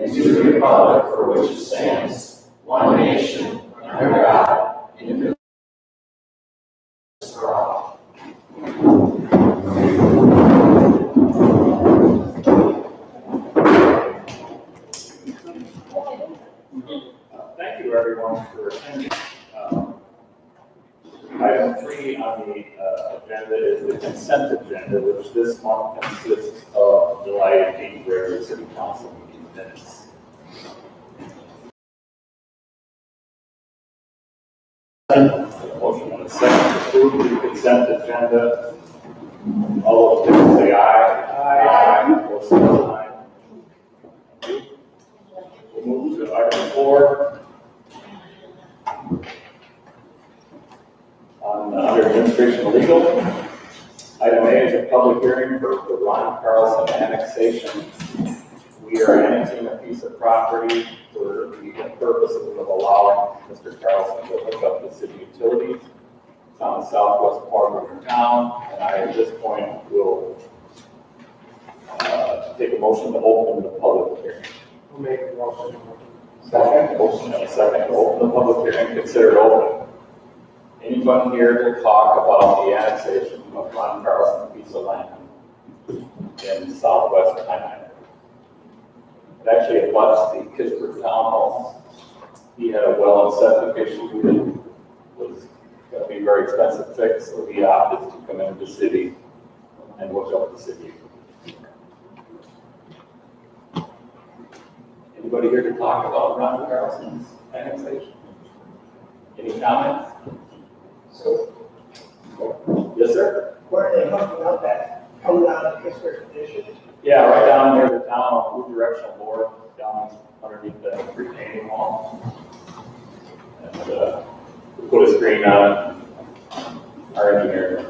and to the republic for which it stands, one nation, under God, indivisible, for all. Thank you, everyone, for attending. Item 3 on the agenda is the consent agenda, which this month consists of July 18th regular city council meeting minutes. Motion and a second to approve the consent agenda. All those in favor say aye. Aye. Opposed, say no. We'll move to item 4. Under administration and legal, item A is a public hearing for the Ron Carlson annexation. We are annexing a piece of property for the purpose of allowing Mr. Carlson to hook up the city utilities. It's on the southwest corner of the town, and I at this point will take a motion to open the public hearing. I'll make a motion. Second, motion and a second to open the public hearing, consider it open. Anyone here to talk about the annexation of Ron Carlson piece of land in southwest China? It actually abuts the Pittsburgh townhomes. He had a well and septic issue that was going to be very expensive fix, so he opted to come into the city and hook up the city. Anybody here to talk about Ron Carlson's annexation? Any comments? So, Yes, sir. where are they hooking up at? Coming out of Pittsburgh Condition? Yeah, right down near the town of Blue Directional Board, down underneath the retaining wall. And we put a screen on it. Our engineer.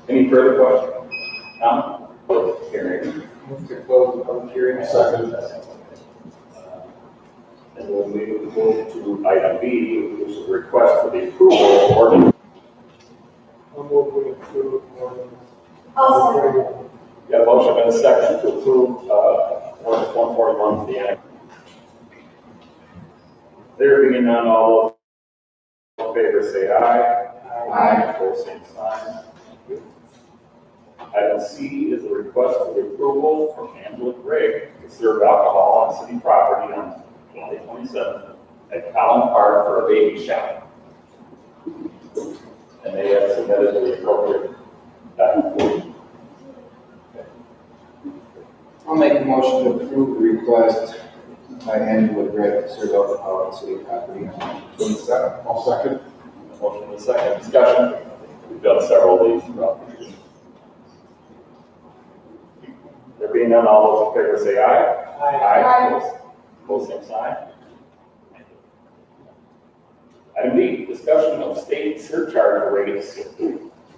Any further questions? Public hearing. Move to close the public hearing. Second. And we'll move to item B, which is a request for the approval of ordinance. I'll move to approve ordinance. Also, Got a motion and a second to approve ordinance 141 for the annex. There being none, all those in favor say aye. Aye. Opposed, same sign. Item C is a request for the approval from Angela Gregg to serve alcohol on city property on July 27th at Collin Park for a baby shower. And they have submitted the appropriate documentation. I'll make a motion to approve the request by Angela Gregg to serve alcohol on city property on 27th. I'll second. Motion and second discussion. We've done several of these throughout the year. There being none, all those in favor say aye. Aye. Opposed, same sign. Item B, discussion of state surcharge rates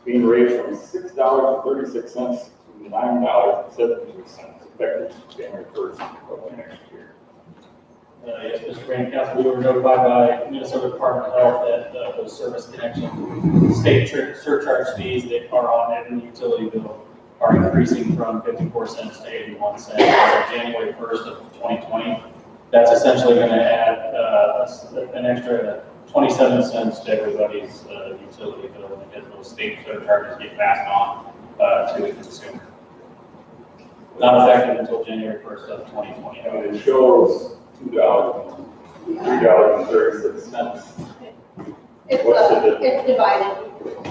being raised from $6.36 to $9.73 effective January 1st of next year. Yes, Mr. Grant, Council, we were notified by Minnesota Department of Health that those service connection state surcharge fees that are on every utility bill are increasing from 54 cents to 81 cents as of January 1st of 2020. That's essentially going to add an extra 27 cents to everybody's utility bill because those state surcharges get passed on to the consumer. Not effective until January 1st of 2020. I mean, it shows $3.36. it's divided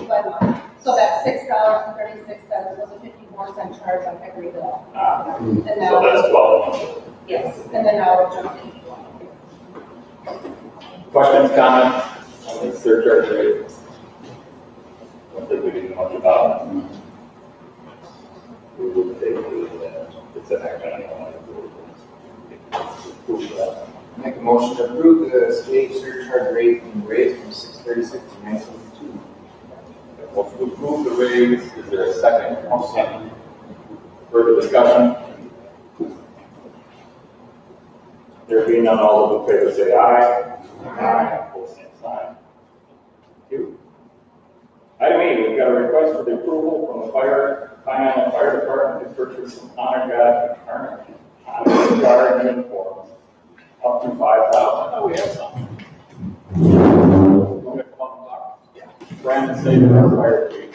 by month. So that $6.36 was a 54-cent charge on every bill. And So now, that's 12. yes, and then now it jumped to 20. Questions, comments on the surcharge rate? Don't think we did much about it. We would take it's an action. Make a motion to approve the state surcharge rate being raised from 636 to 972. Motion to approve the raise, is there a second? I'll second. Further discussion? There being none, all those in favor say aye. Aye. Opposed, same sign. Thank you. Item E, we've got a request for the approval from the fire Pine Island Fire Department to purchase some honor guard uniforms up to $5,000. Oh, we have some. Want me to come up and talk? Yeah. Brandon Saban, our fire chief.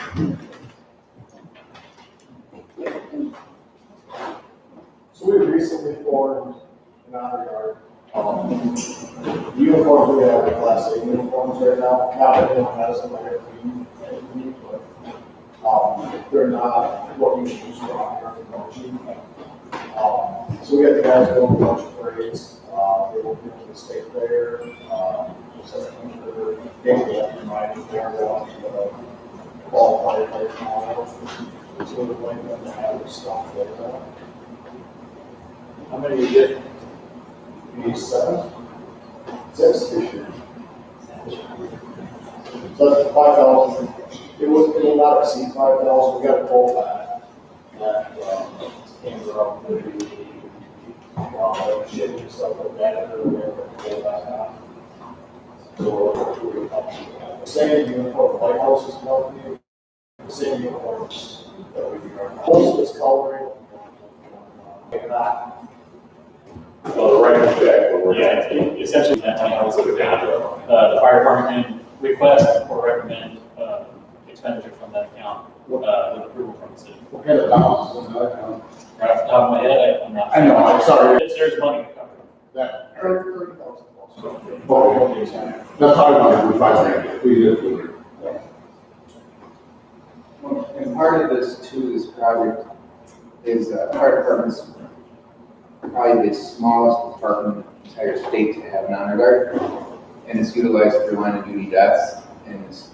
So we recently formed an honor guard. The uniforms we have are Class A uniforms right now, not that they don't have some like every but they're not what we use for honor guard promotion. So we have the guys go to a bunch of parades. They will be to the state fair. Basically, that's reminding everyone of all firefighters and all that. So we're going to have this stuff like that. How many you get? Maybe 7, 6 this year. So that's 5,000. It will not exceed 5,000. We got a full back. That came around the shit and stuff like that. And we're going to pull that out. So we're same uniform lighthouse is company. The same uniforms that we do. Most of this coloring. Well, the right check, but we're Yeah, essentially, that money helps with the fire department can request or recommend expenditure from that account with approval from the city. What kind of balance is in that account? Right off the top of my head, I'm not. I know, I'm sorry. There's money to cover. That 30,000 plus. That's probably about $5,000. We did it. And part of this too, this project is fire department's probably the smallest department in the entire state to have an honor guard. And it's utilized for line of duty deaths and is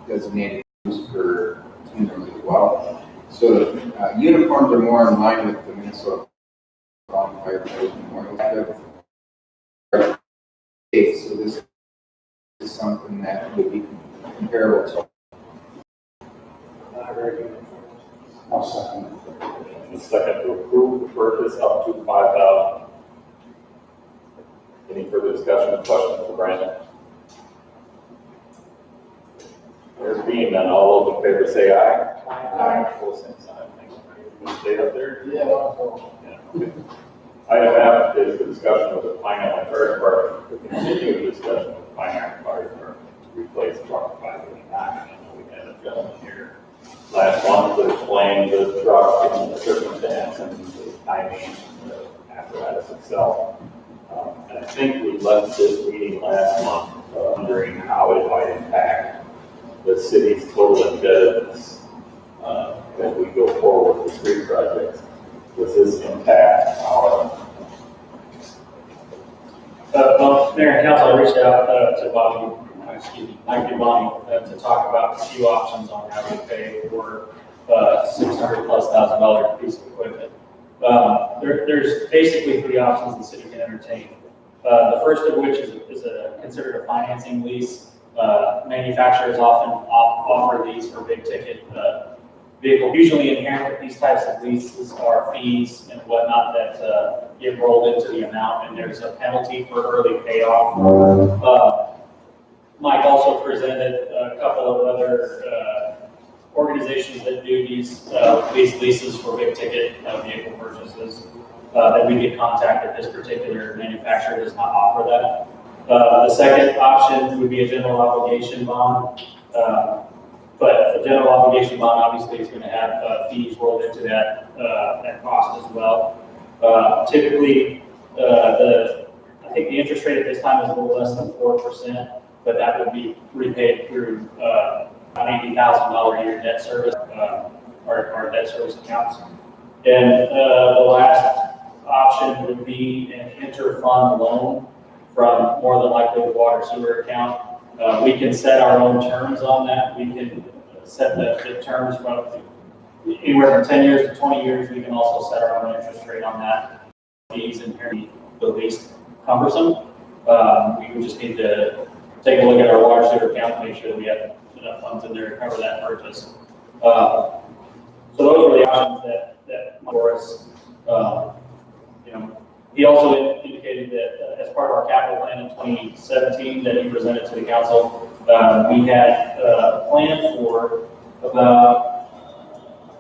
designated for team members as well. So uniforms are more in line with the Minnesota Firefighters Memorial Code. So this is something that would be comparable to. I'll second it. And second, to approve the purchase up to $5,000. Any further discussion or questions for Brandon? There's being none. All those in favor say aye. Aye. Full same sign. Thank you. Can you stay up there? Yeah, Yeah. Item F is the discussion of the Pine Island Fire Department to continue the discussion of the Pine Island Fire Department to replace truck 589. I know we had a gentleman here last month to explain the truck and the circumstance and the timing and the apparatus itself. And I think we left this meeting last month wondering how it might impact the city's total indebtedness as we go forward with street projects. Does this impact our? Well, Mayor and Council, I reached out to Mike Dubani, to talk about a few options on how we pay for $600,000+ piece of equipment. There's basically 3 options the city can entertain. The first of which is considered a financing lease. Manufacturers often offer these for big ticket vehicles. Usually inherent with these types of leases are fees and whatnot that get rolled into the amount, and there's a penalty for early payoff. Mike also presented a couple of other organizations that do these leases for big ticket vehicle purchases that we get contacted. This particular manufacturer does not offer that. The second option would be a general obligation bond. But a general obligation bond obviously is going to have fees rolled into that cost as well. Typically, I think the interest rate at this time is a little less than 4%, but that would be repaid through $80,000 a year debt service, our debt service accounts. And the last option would be an inter-fund loan from more than likely the water sewer account. We can set our own terms on that. We can set the terms from anywhere from 10 years to 20 years. We can also set our own interest rate on that. Fees inherently the least cumbersome. We would just need to take a look at our water sewer account and make sure that we have enough funds in there to cover that purchase. So those were the options that for us. He also indicated that as part of our capital plan in 2017 that he presented to the council, we had a plan for about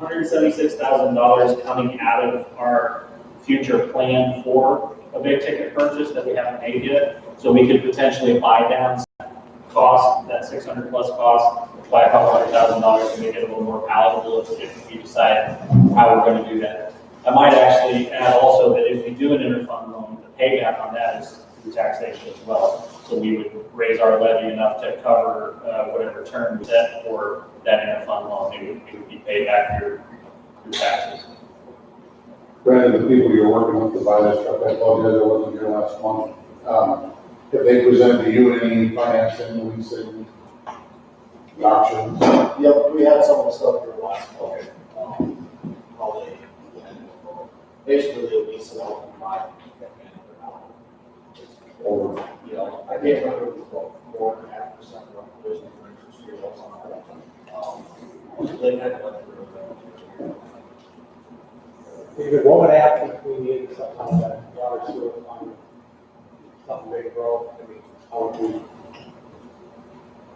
$176,000 coming out of our future plan for a big ticket purchase that we haven't made yet. So we could potentially buy down cost, that 600 plus cost, by a couple $100,000 to make it a little more palatable if we decide how we're going to do that. I might actually add also that if we do an interfund loan, the payback on that is through taxation as well. So we would raise our levy enough to cover whatever term we set for that interfund loan. It would be paid back through taxes. Brandon, the people you're working with to buy this truck, I apologize, I wasn't here last month. Have they presented to you any financing, leasing, the options? Yep, we had some of the stuff here last fall. Holiday. Basically, they'll be selling and buying. Or, I can't remember if it was about 4.5% of business interest rate or something. They had went through. David, what would happen if we needed something like that, water sewer fund, something big broke, I mean, how would we?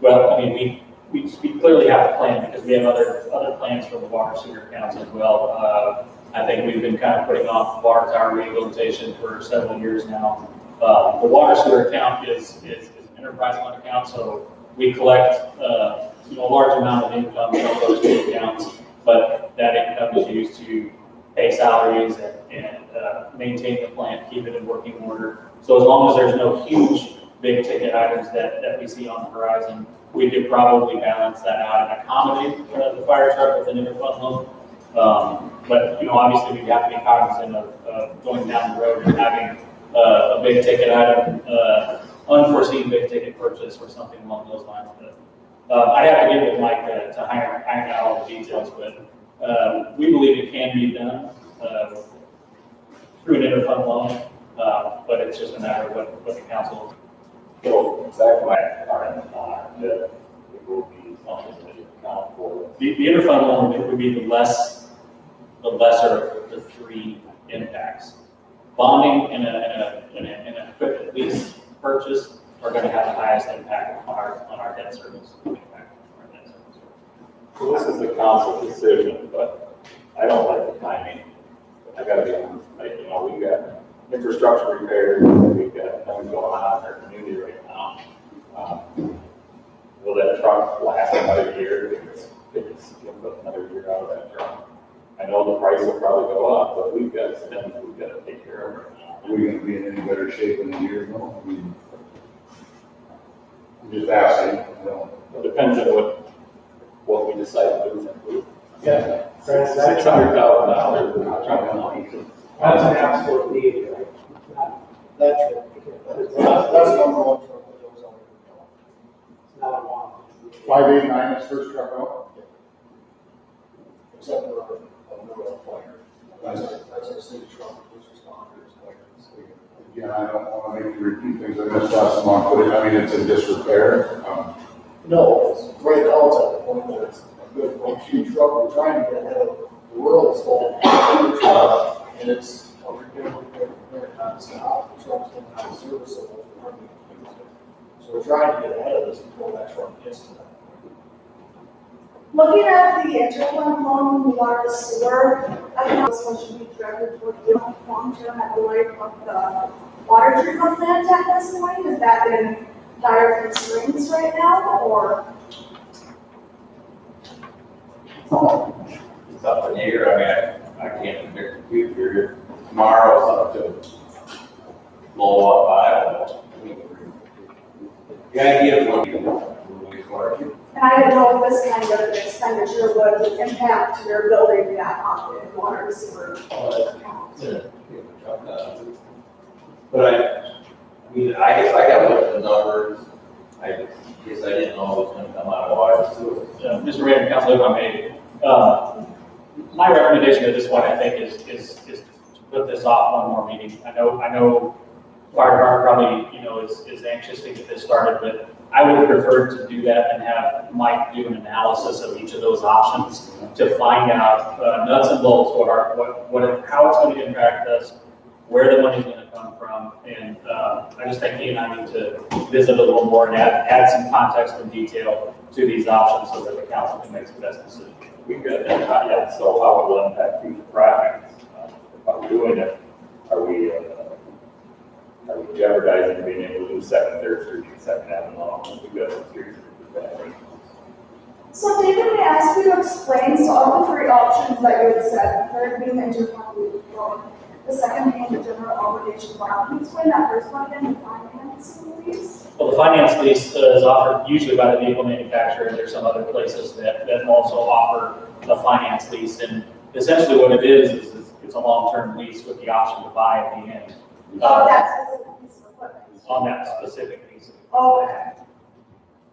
Well, I mean, we clearly have a plan because we have other plans for the water sewer accounts as well. I think we've been kind of putting off water tower rehabilitation for several years now. The water sewer account is an enterprise fund account, so we collect a large amount of income from those two accounts, but that income is used to pay salaries and maintain the plant, keep it in working order. So as long as there's no huge big ticket items that we see on the horizon, we could probably balance that out and accommodate the fire truck with an interfund loan. But obviously we have to be cognizant of going down the road and having a big ticket item, unforeseen big ticket purchase or something along those lines. But I have to get with Mike to iron out all the details, but we believe it can be done through an interfund loan, but it's just a matter of what the council. So back to my comment on that it will be something that you account for. The interfund loan would be the lesser of the three impacts. Bonding and an equipment lease purchase are going to have the highest impact on our debt service. So this is the council decision, but I don't like the timing. I gotta be honest, we've got infrastructure repairs, we've got things going on in our community right now. Will that truck last another year? It's put another year out of that truck. I know the price will probably go up, but we've got things we've got to take care of right now. are we gonna be in any better shape in a year? No, I mean, I'm just asking, It depends on what we decide to do. Yeah. $600,000, we're not trying to. That's an absolute need, right? That's true. That's the number one truck that goes on. It's not a want. 589 is first truck out? Except for a middle fire. That's our city truck, which is Again, I don't wanna make you repeat things I missed last month, but I mean, it's in disrepair. No, it's right now, it's at the point that it's a good functioning truck, we're trying to get ahead of the world's whole truck, and it's, we're not stop, the truck's going out of service, so we're trying to get ahead of this before that truck gets to that. Looking at the interfund loan from the water sewer account, this one should be directed toward the long-term at the life of the water treatment plant at this point. Is that in dire constraints right now, or? It's up in the air, I mean, I can't predict the future. Tomorrow's up to blow up, I don't know. The idea of what you And I didn't know if this kind of expenditure would impact your ability to operate water and sewer account. But I mean, I guess I gotta look at the numbers. I guess I didn't know it was gonna come out of water sewer. Mr. Mayor, Council, if I may, my recommendation at this point, I think, is to put this off one more meeting. I know fire department probably, is anxious to get this started, but I would prefer to do that and have Mike do an analysis of each of those options to find out nuts and bolts, how it's going to impact us, where the money's going to come from, and I just think he and I need to visit a little more and add some context and detail to these options so that the council can make the best decision. We got that, not yet, so how it will impact future projects. By doing it, are we jeopardizing being able to do Second, Third Street, and Second Avenue along? We've got some streets that are bad. So David, may I ask you to explain, so of the three options that you had said, the third being the interfund loan, the second being the general obligation bond, can you explain that first one again, the finance lease? Well, the finance lease is offered usually by the vehicle manufacturer. There's some other places that also offer the finance lease. And essentially what it is it's a long-term lease with the option to buy at the end. Oh, that's specific piece of equipment. On that specific lease. Okay.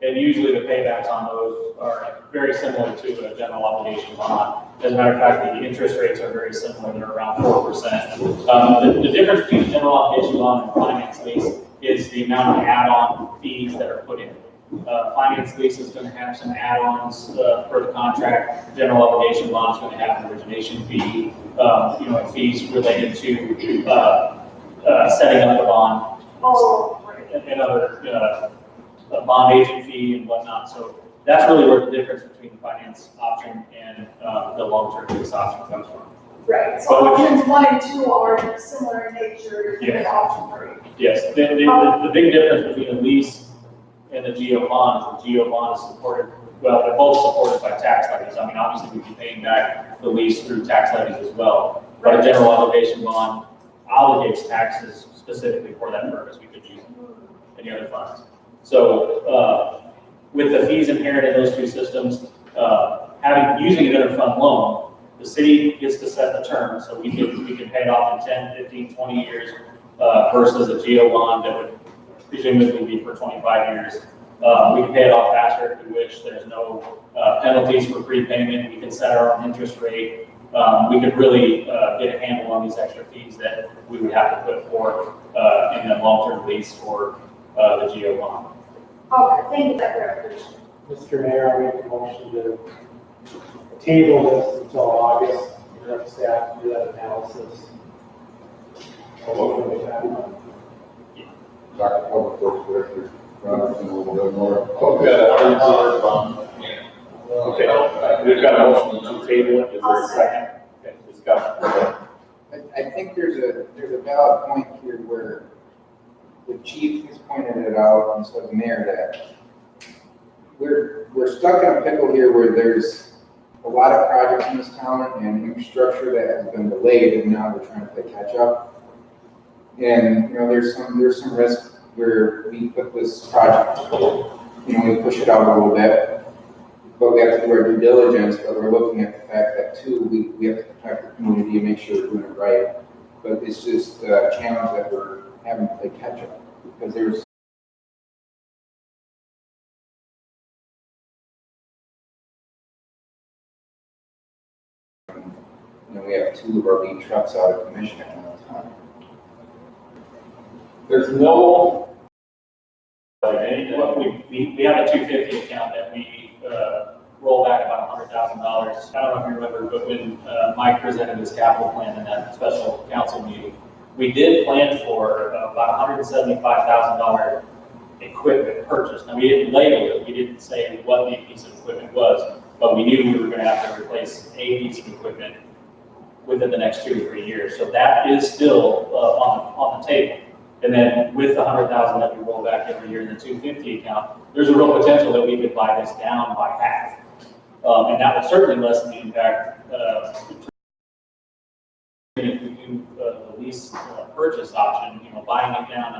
And usually the paybacks on those are very similar to a general obligation bond. As a matter of fact, the interest rates are very similar, they're around 4%. The difference between general obligation bond and finance lease is the amount of add-on fees that are put in. Finance lease is going to have some add-ons for the contract. General obligation bond is going to have an origination fee, and fees related to setting up the bond. Oh, right. And other a bond agent fee and whatnot. So that's really where the difference between the finance option and the long-term lease option comes from. Right, so options 1 and 2 are similar in nature to Yes. option 3. Yes, the big difference between the lease and the GO bond is the GO bond is supported, well, they're both supported by tax levies. I mean, obviously we'd be paying back the lease through tax levies as well. But a general obligation bond obligates taxes specifically for that purpose. We could use any other funds. So with the fees inherent in those two systems, using an interfund loan, the city gets to set the term. So we can pay it off in 10, 15, 20 years versus a GO bond that would presumably be for 25 years. We can pay it off faster if we wish. There's no penalties for prepayment. We can set our own interest rate. We could really get a handle on these extra fees that we would have to put forth in a long-term lease for the GO bond. Okay, thank you for that clarification. Mr. Mayor, I make a motion to table this until August, and let staff do that analysis. Dr. Public Works Director, Robinson, a little bit more. Okay, we've got a motion to table it. Is there a second? Okay, discussion. I think there's a valid point here where the chief has pointed it out, and so the mayor, that we're stuck in a pickle here where there's a lot of projects in this town and infrastructure that has been delayed, and now we're trying to play catch up. And, there's some risk where we put this project, we push it out a little bit, but we have to do our due diligence, but we're looking at the fact that too, we have to protect the community and make sure we're doing it right. But it's just a challenge that we're having to play catch up, because there's we have 2 of our lead trucks out of commission at one time. There's no. We have a 250 account that we roll back about $100,000. I don't know if you remember, but when Mike presented his capital plan in that special council meeting, we did plan for about $175,000 equipment purchase. Now, we didn't label it, we didn't say what the piece of equipment was, but we knew we were going to have to replace a piece of equipment within the next 2 to 3 years. So that is still on the table. And then with the $100,000 that we roll back every year in the 250 account, there's a real potential that we could buy this down by half. And that would certainly lessen the impact. If we do the lease purchase option, buying it down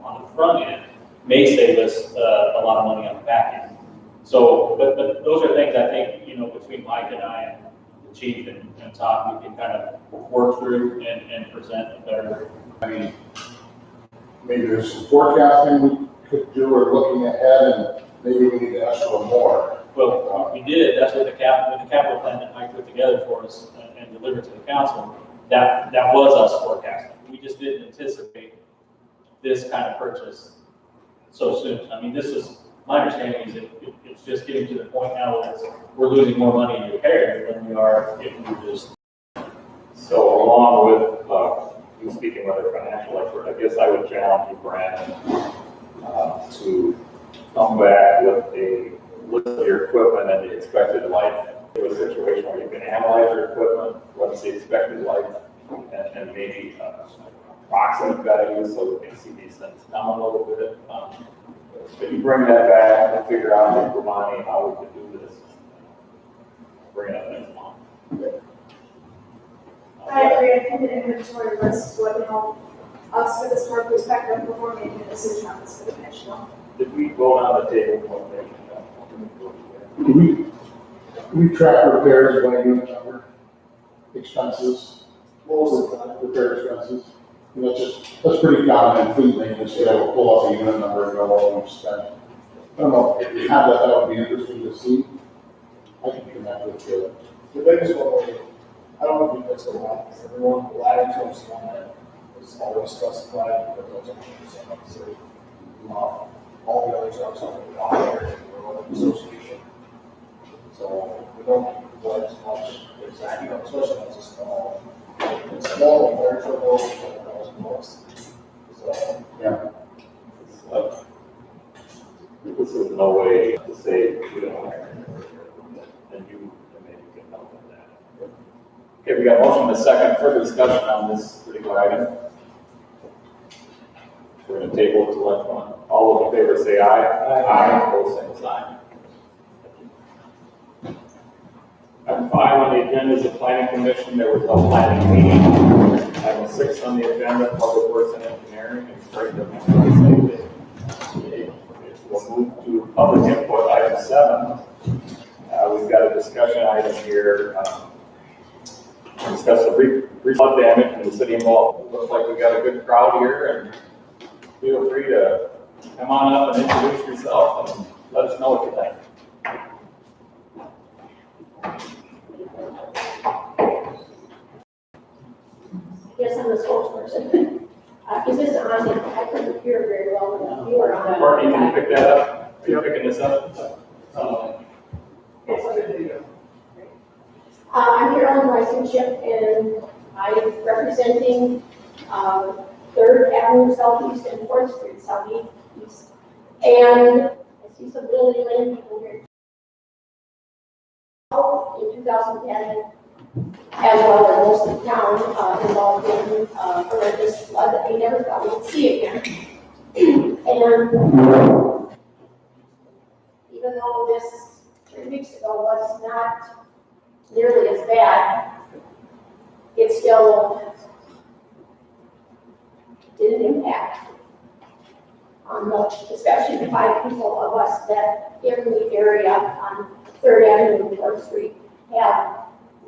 on the front end may save us a lot of money on the back end. So, but those are things I think, between Mike and I and the chief and Todd, we can kind of work through and present a better. Maybe there's some forecasting we could do, or looking ahead, and maybe we need to ask for more. Well, we did. That's what the capital plan that Mike put together for us and delivered to the council. That was us forecasting. We just didn't anticipate this kind of purchase so soon. I mean, my understanding is it's just getting to the point now where we're losing more money in repair than we are if we just. So along with you speaking with a financial expert, I guess I would challenge you, Brandon, to come back with a list of your equipment and the expected life. It a situation where you can analyze your equipment, what's the expected life, and maybe approximate value, so we can see these things down a little bit. But you bring that back and figure out in Vermont how we can do this. Bring it up next month. I agree, I think the inventory list would help us with this more perspective before making a decision on this for the commission. Did we vote on the table one day? Do we track repairs by unit number, expenses, Most of the time. repair expenses? And that's pretty common in fleet maintenance, you have to pull up a unit number and know what we've spent. I don't know, if you have that, that would be interesting to see. I can connect with you. The biggest one, I don't know if you mixed it up, because everyone, the ladder truck's the one that is always specified, but those are 100% up to city. All the other trucks are the operator, or association. So we don't provide as much exactly, especially when it's a small, ladder truck goes, $1,000. So, Yeah. This is no way to say we don't hire, and you maybe can help with that. Okay, we got a motion and a second, further discussion on this particular item. We're gonna table it to next one. All those in favor say aye. Aye. Opposed, same sign. Item 5 on the agenda is the planning commission. There was no planning meeting. Item 6 on the agenda, public works and engineering, and straight to the same day. We'll move to public input, item 7. We've got a discussion item here. Discuss the flood damage in the city involved. Looks like we got a good crowd here, and feel free to come on up and introduce yourself and let us know what you think. Yes, I'm the spokesperson. Is this on? I couldn't hear very well when you were on. Courtney, can you pick that up? Are you picking this up? I'm here on licenseship and I'm representing 3rd Avenue Southeast and 4th Street Southeast. And I see some really lame people here. In 2010, as well as most of the town involved in horrendous flood that we never thought we'd see again. And even though this 3 weeks ago was not nearly as bad, it still did an impact on especially the 5 people of us that in the area on 3rd Avenue and 4th Street have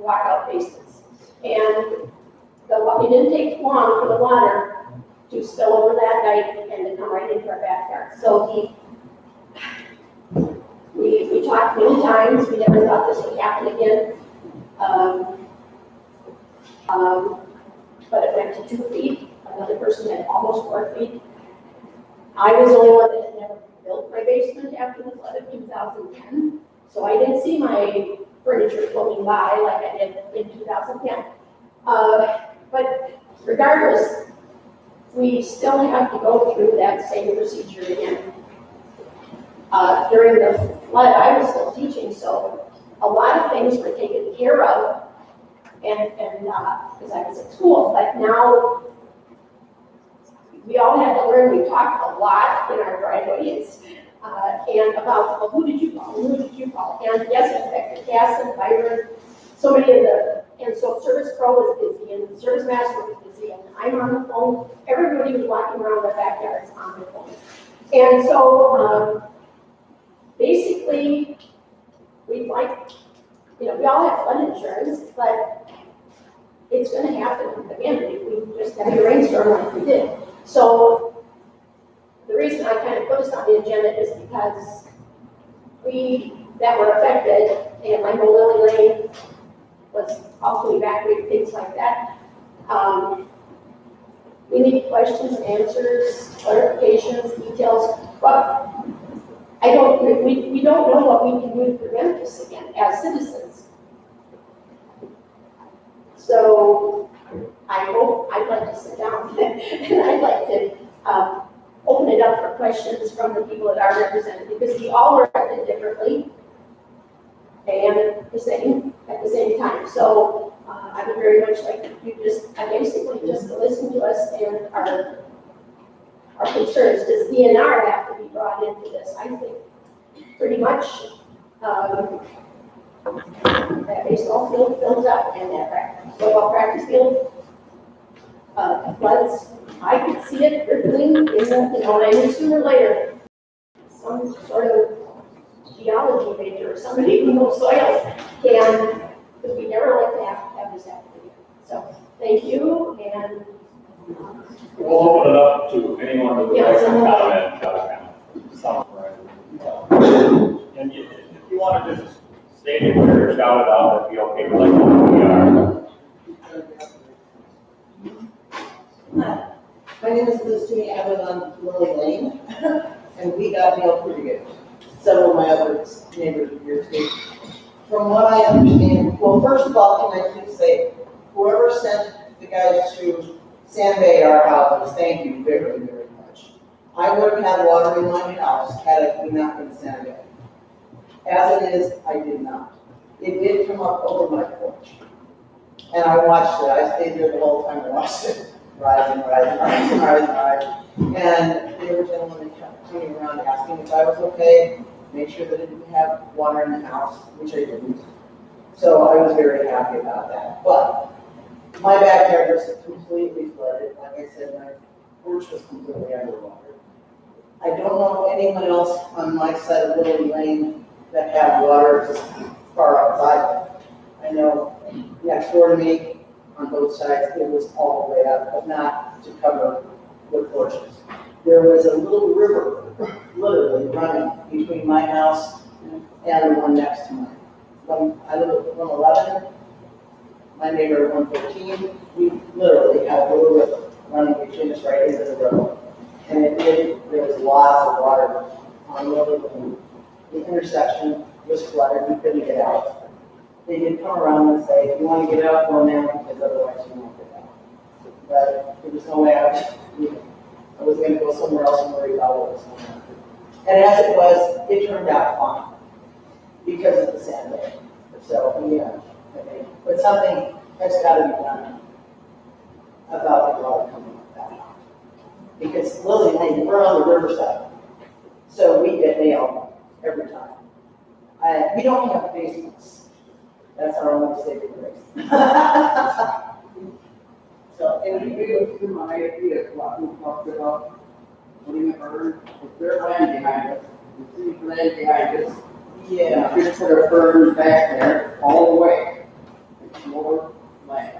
walkout basements. And it didn't take long for the water to spill over that night and to come right into our backyard. So we talked many times, we never thought this would happen again. But it went to 2 feet, another person had almost 4 feet. I was the only one that had never built my basement after the flood of 2010. So I didn't see my furniture floating by like I did in 2010. But regardless, we still have to go through that same procedure again. During the flood, I was still teaching, so a lot of things were taken care of, and because I was at school. But now we all had to learn. We talked a lot in our driveways. And about, well, who did you call? Who did you call? And yes, Inspector Cass and Byron, so many of and so Service Pro was busy and Service Master was busy and I'm on the phone. Everybody was walking around their backyards on their phone. And so basically, we all have flood insurance, but it's going to happen again if we just have a rainstorm like we did. So the reason I kind of put this on the agenda is because we that were affected, and I know Lily Lane was also evacuated, things like that. We need questions, answers, clarifications, details, but we don't know what we can do to prevent this again as citizens. So I'd like to sit down and I'd like to open it up for questions from the people that are represented, because we all are affected differently and the same. at the same time. So I would very much like you I basically just to listen to us and our concerns. Does DNR have to be brought into this? I think pretty much that baseball field fills up and that football practice field floods. I could see it rippling in the, and I knew sooner or later, some sort of geology major or somebody who knows soils can, because we never like to have this happen again. So, thank you, and. We'll open it up to anyone who would like to comment. And if you want to just state it or shout it out, it'd be okay, we like who we are. Hi, my name is Liz Toomey. I live on Lily Lane, and we got nailed pretty good. Several of my other neighbors are here too. From what I understand, well, first of all, can I please say, whoever sent the guys to sandbag our houses, thank you very, very much. I would have had water in my house had we not been sandbagged. As it is, I did not. It did come up over my porch. And I watched it. I stayed there the whole time and watched it. Rise and rise and rise and rise and rise. And there were gentlemen coming around asking if I was okay, make sure that I didn't have water in the house, which I didn't. So I was very happy about that. But my backyard was completely flooded. Like I said, my porch was completely underwater. I don't know anyone else on my side of Lily Lane that had water as far outside. I know next door to me, on both sides, it was all the way up, but not to cover the porches. There was a little river literally running between my house and the one next to mine. I live at 111, my neighbor at 113, we literally had a little river running between us right into the road. And there was lots of water on the other one. The intersection was flooded, we couldn't get out. They did come around and say, if you want to get out, go now, because otherwise you won't get out. But there was no way I was going to go somewhere else and worry about what was going on. And as it was, it turned out fine because of the sandbag. So, yeah, okay. But something has got to be done about the water coming up that high. Because Lily Lane, we're on the riverside, so we get nailed every time. We don't have basements. That's our only saving grace. So, and if you go through my idea, what we talked about, putting a bird, with their land behind us, the city's land behind us. yeah. Just put a bird back there all the way. It's more land.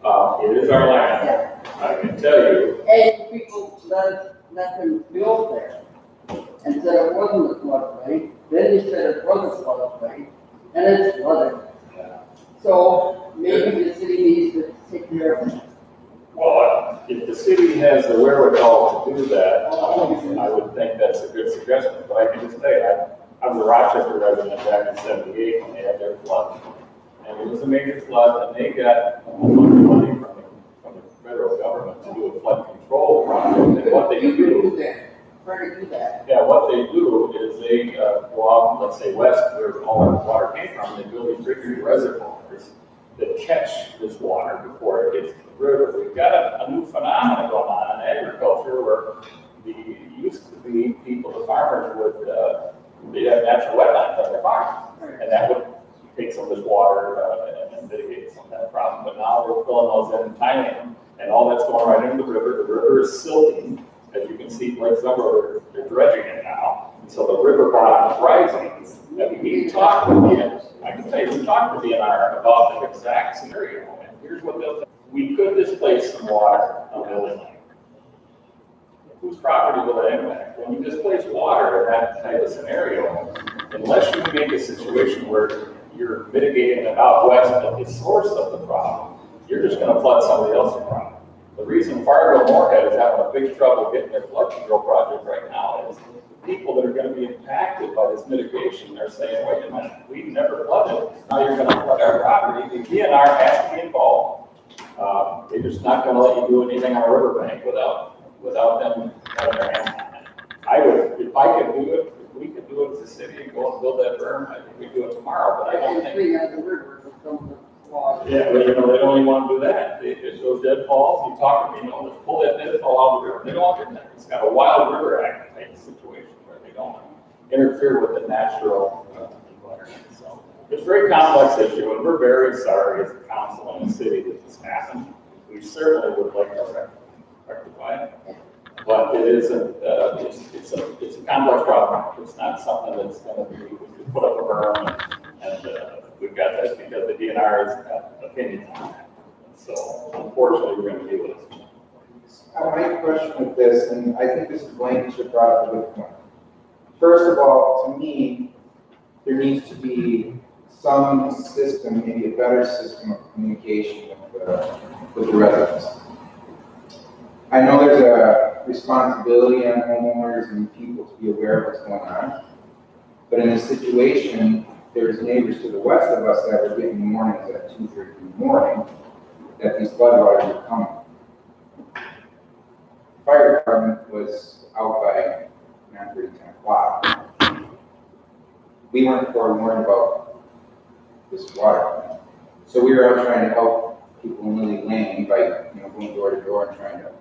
It is our land. Yeah. I can tell you. And people let them build there. And said it wasn't a floodplain, then they said it was a floodplain, and it's flooded. So maybe the city needs to take care of it. Well, if the city has the wherewithal to do that, I would think that's a good suggestion. But I can just say, I was a Rochester resident back in '78 when they had their flood. And it was a major flood, and they got a whole bunch of money from the federal government to do a flood control project. And what they do, Try to do that. yeah, what they do is they go off, let's say west, where all our water came from, they build these big reservoirs that catch this water before it gets to the river. We've got a new phenomenon going on in agriculture where it used to be people, the farmers would, they have natural wetlands on their farms. And that would take some of this water and mitigate some of that problem. But now we're filling those in Thailand, and all that's going right into the river. The river is silting. As you can see, Lake Summer, they're dredging it now. And so the river bottom is rising. And we talked with the, I can tell you, we talked with the DNR about the exact scenario. And here's what they'll say. We could displace some water on Lily Lane. Whose property will it impact? When you displace water in that type of scenario, unless you make a situation where you're mitigating it out west of the source of the problem, you're just going to flood somebody else's problem. The reason Fargo Moorhead is having a big trouble getting their flood control project right now is the people that are going to be impacted by this mitigation, they're saying, wait a minute, we've never flooded. Now you're going to flood our property. The DNR has to be involved. They're just not going to let you do anything on a riverbank without them having their hands on it. I would, if I could do it, if we could do do it as a city and go and build that berm, I think we do it tomorrow, but I don't think. Three on the river, from the water. Yeah, but you know, they don't even want to do that. They show deadfalls, you talk to me, you know, let's pull that deadfall out of the river. They don't want to do that. It's got a Wild River Act type situation where they don't interfere with the natural environment. So it's a very complex issue, and we're very sorry as a council and a city that this happened. We certainly would like to rectify it. But it isn't, it's a complex problem. It's not something that's gonna be, we could put up a berm and we've got that because the DNR has got opinions on that. So unfortunately, we're gonna deal with it. My question with this, and I think this is Blaine should brought up a good point. First of all, to me, there needs to be some system, maybe a better system of communication with the residents. I know there's a responsibility on homeowners and people to be aware of what's going on. But in this situation, there's neighbors to the west of us that were getting warnings at 2:30 in the morning that these floodwaters are coming. Fire department was out by 9:30, 10 o'clock. We weren't forewarned about this water. So we were out trying to help people in Lily Lane by, going door to door and trying to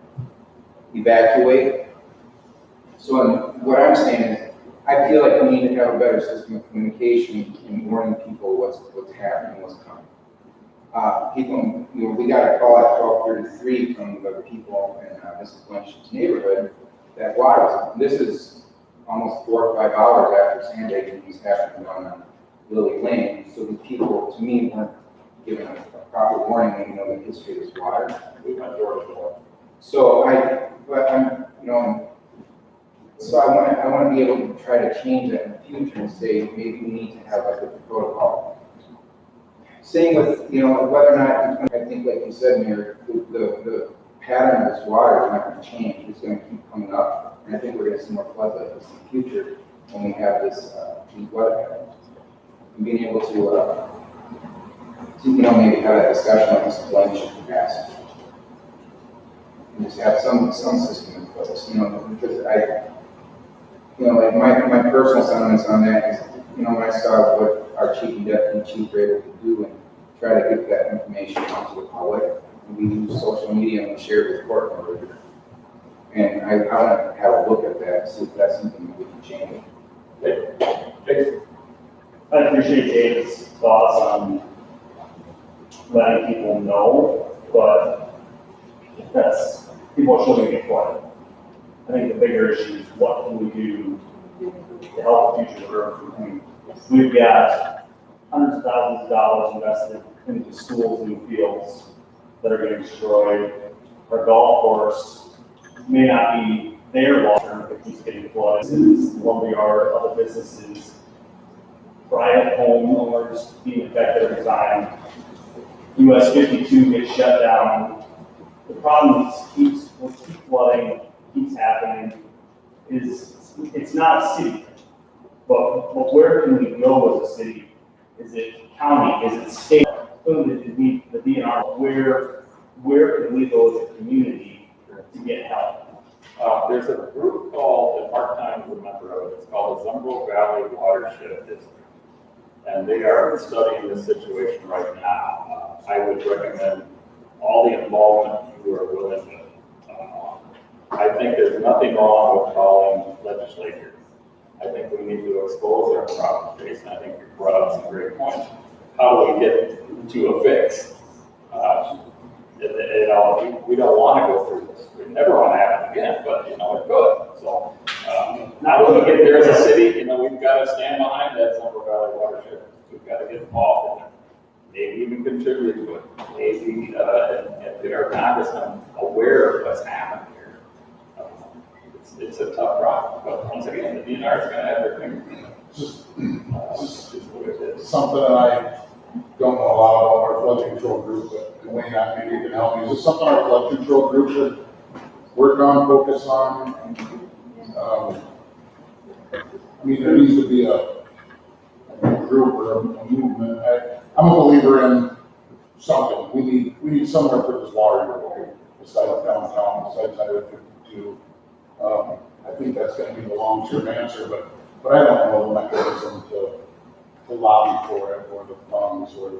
evacuate. So what I'm saying is, I feel like we need to have a better system of communication and warning people what's happening, what's coming. People, we got a call at 12:33 from the people in Mrs. Blanchard's neighborhood that water, this is almost 4 or 5 hours after Sandy was happening on Lily Lane. So the people, to me, weren't given a proper warning, the history of this water. We went door to door. So so I want to be able to try to change that in the future and say maybe we need to have like a protocol. Same with whether or not, I think like you said, Mayor, the pattern of this water is not going to change. It's going to keep coming up, and I think we're going to see more floods like this in the future when we have this these weather patterns. And being able to maybe have that discussion like Mr. Blanchard should pass. And just have some system in place, because like my personal sentiments on that is, when I saw what our chief and deputy chief were able to do and try to get that information out to the public, and we use social media and we share it with court orders. And I want to have a look at that, see if that's something that we can change. I appreciate Dave's thoughts on letting people know, but that's, people shouldn't get flooded. I think the bigger issue is what can we do to help the future of our community. We've got hundreds of thousands of dollars invested into schools and fields that are getting destroyed. Our golf course may not be there long term if it keeps getting flooded. Lumberyard, other businesses, private homeowners being affected every time. US 52 gets shut down. The problem is keeps flooding, keeps happening. It's not a city, but where can we go as a city? Is it county? Is it state? The DNR. Where can we go as a community to get help? There's a group called, and Mark Time is a member of it, it's called the Zumbro Valley Watershed District. And they are studying this situation right now. I would recommend all the involvement you are willing to. I think there's nothing wrong with calling legislators. I think we need to expose our problem space, and I think you brought up some great points. How do we get to a fix? We don't want to go through this. We never want to have it again, but it could. So now when we get there as a city, we've got to stand behind that Zumbro Valley watershed. We've got to get involved in it. Maybe even contribute to it. Maybe and get our congressmen aware of what's happening here. It's a tough problem, but once again, the DNR is going to have their finger in it. Just what it is. something that I don't know a lot about our flood control group, but Wayne, maybe you can help me. Is this something our flood control group should work on, focus on? There needs to be a group or a movement. I'm a believer in something. We need somewhere for this water to go besides downtown, besides Highway 52. I think that's going to be the long-term answer, but but I don't know the mechanism to lobby for it, or the funds, or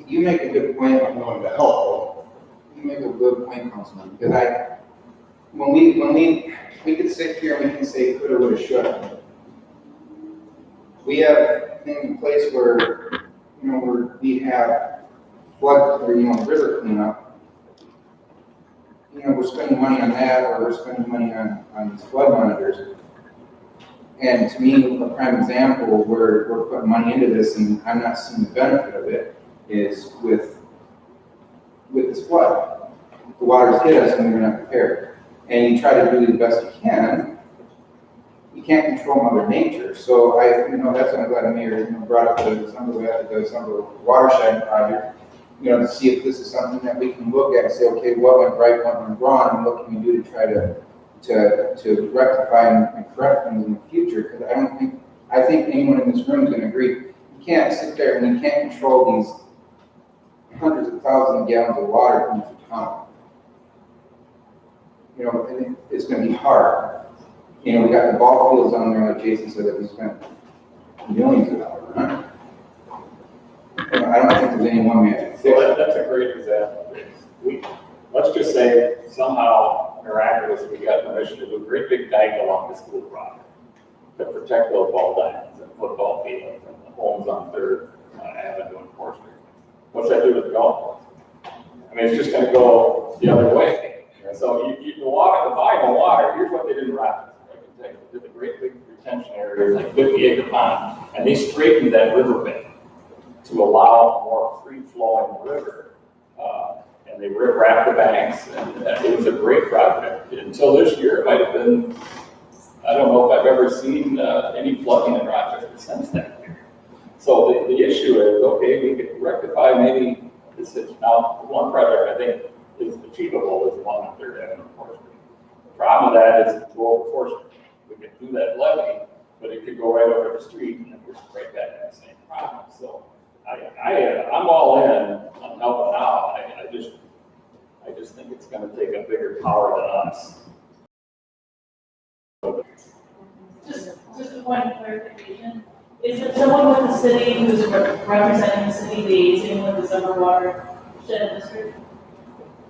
You make a good point. I'm willing to help. You make a good point, Councilman, because when we could sit here and we can say coulda, woulda, shoulda. We have things in place where, where we have flood, or, river cleanup. We're spending money on that, or we're spending money on these flood monitors. And to me, a prime example where we're putting money into this and I'm not seeing the benefit of it is with this flood. The water's hit us and we're not prepared. And you try to do the best you can. You can't control Mother Nature. So that's why I'm glad the mayor, brought up the December watershed project, to see if this is something that we can look at and say, okay, what went right, what went wrong, and what can we do to try to rectify and correct things in the future? Because I think anyone in this room is going to agree, you can't sit there and you can't control these hundreds of thousands of gallons of water coming through town. And it's going to be hard. We got the ball fields on there, like Jason said, that we spent millions of dollars on. I don't think there's any one man can fix it. That's a great example. Let's just say somehow miraculously we got permission to do a great big dike along the school property to protect those ball diamonds and football fields and the homes on 3rd Avenue and 4th Street. What's that do to the golf course? I mean, it's just going to go the other way. So the volume of water, here's what they did in Rapids. They did a great big retention area, like 50-acre pond, and they straightened that riverbed to allow more free-flowing river. And they wrapped the banks, and it was a great project. Until this year, it might have been, I don't know if I've ever seen any flooding in Rochester since that year. So the issue is, okay, we could rectify maybe this. Now, one project I think is achievable is the one on 3rd Avenue and 4th Street. The problem with that is go over 4th Street. We could do that levy, but it could go right over the street, and then we're right back in the same problem. So I'm all in on helping out. I just think it's going to take a bigger power than us. Just a point of clarification. Is it someone with the city who's representing the city liaising with the Summer Watershed District?